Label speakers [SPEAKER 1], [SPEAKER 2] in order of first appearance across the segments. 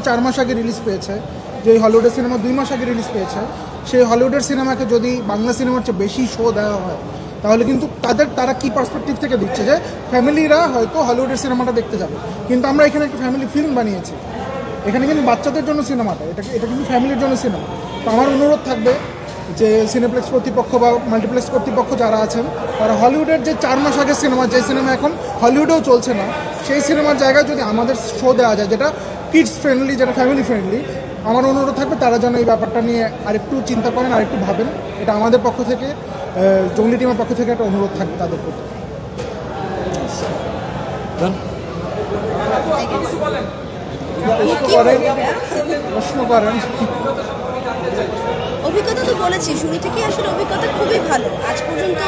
[SPEAKER 1] 4 মাস আগে রিলিজ পেয়েছে, যে হলিউডের সিনেমা 2 মাস আগে রিলিজ পেয়েছে, সেই হলিউডের সিনেমাকে যদি বাংলা সিনেমার চেয়ে বেশি শো দেওয়া হয় তাহলে কিন্তু তারা কি পার্সপেক্টিভ থেকে দিচ্ছে যে ফ্যামিলিরা হয়তো হলিউডের সিনেমাটা দেখতে যাবে, কিন্তু আমরা এখানে একটা ফ্যামিলি ফিল্ম বানিয়েছি। এখানে কিন্তু বাচ্চাদের জন্য সিনেমাটা, এটা কিন্তু ফ্যামিলির জন্য সিনেমা। তো আমার অনুরোধ থাকবে যে সিনেপ্লেক্স কর্তৃপক্ষ বা মাল্টিপ্লেক্স কর্তৃপক্ষ যারা আছেন তারা হলিউডের যে 4 মাস আগের সিনেমা, যে সিনেমা এখন হলিউডেও চলছে না, সেই সিনেমার জায়গায় যদি আমাদের শো দেওয়া যায় যেটা কিডস ফ্রেন্ডলি, যেটা ফ্যামিলি ফ্রেন্ডলি, আমার অনুরোধ থাকবে তারা যেন এই ব্যাপারটা নিয়ে আরেকটু চিন্তা করেন, আরেকটু ভাবেন। এটা আমাদের পক্ষ থেকে, জঙ্গলি টিমের পক্ষ থেকে একটা অনুরোধ থাকবে তাদের প্রতি। প্রশ্ন করেন।
[SPEAKER 2] অভিজ্ঞতা তো বলেছি শুরু থেকে, আসলে অভিজ্ঞতা খুবই ভালো। আজ পর্যন্ত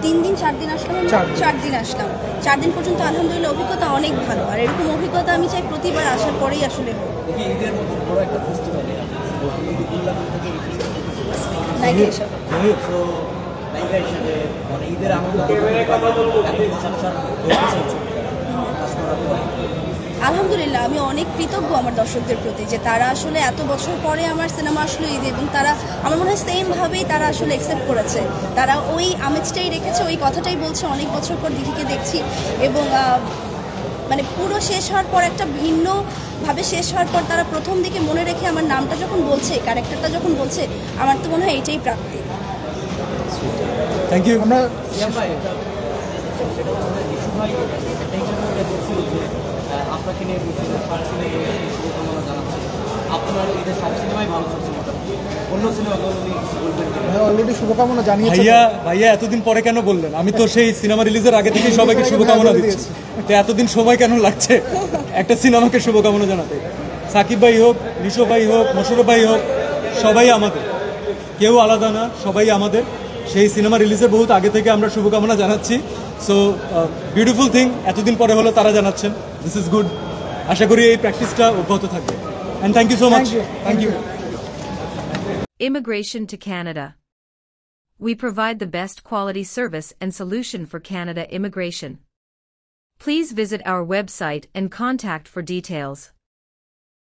[SPEAKER 2] 3 দিন 4 দিন আসলাম, 4 দিন আসলাম, 4 দিন পর্যন্ত আলহামদুলিল্লাহ অভিজ্ঞতা অনেক ভালো। আর এরকম অভিজ্ঞতা আমি চাই প্রতিবার আসার পরেই আসলে হোক। আলহামদুলিল্লাহ আমি অনেক কৃতজ্ঞ আমার দর্শকদের প্রতি, যে তারা আসলে এত বছর পরে আমার সিনেমা আসলো ঈদে, এবং তারা আমার মনে হয় সেমভাবেই তারা আসলে অ্যাকসেপ্ট করেছে। তারা ওই আমেজটাই রেখেছে, ওই কথাটাই বলছে। অনেক বছর পর দিদিকে দেখছি, এবং মানে পুরো শেষ হওয়ার পর একটা ভিন্নভাবে শেষ হওয়ার পর তারা প্রথম দিকে মনে রেখে আমার নামটা যখন বলছে, ক্যারেক্টারটা যখন বলছে, আমার তো মনে হয় এইটাই প্রাপ্তি।
[SPEAKER 3] Thank you. আমরা
[SPEAKER 4] আপনাকে নিয়ে শুভকামনা জানাচ্ছি। আপনার ঈদের সব সিনেমাই ভালো চলছে, অন্য সিনেমা
[SPEAKER 1] অলরেডি শুভকামনা জানিয়েছি।
[SPEAKER 3] ভাইয়া এতদিন পরে কেন বললেন? আমি তো সেই সিনেমা রিলিজের আগে থেকেই সবাইকে শুভকামনা দিচ্ছি। তো এতদিন সময় কেন লাগছে একটা সিনেমাকে শুভকামনা জানাতে? সাকিব ভাই হোক, নিশো ভাই হোক, মোশাররফ ভাই হোক, সবাই আমাদের, কেউ আলাদা না, সবাই আমাদের। সেই সিনেমা রিলিজের বহুত আগে থেকে আমরা শুভকামনা জানাচ্ছি। সো বিউটিফুল থিং, এতদিন পরে হলো তারা জানাচ্ছেন, দিস ইজ গুড। আশা করি এই প্র্যাকটিসটা অব্যাহত থাকবে। And thank you so much. Thank you.
[SPEAKER 5] Immigration to Canada. We provide the best quality service and solution for Canada immigration. Please visit our website and contact for details.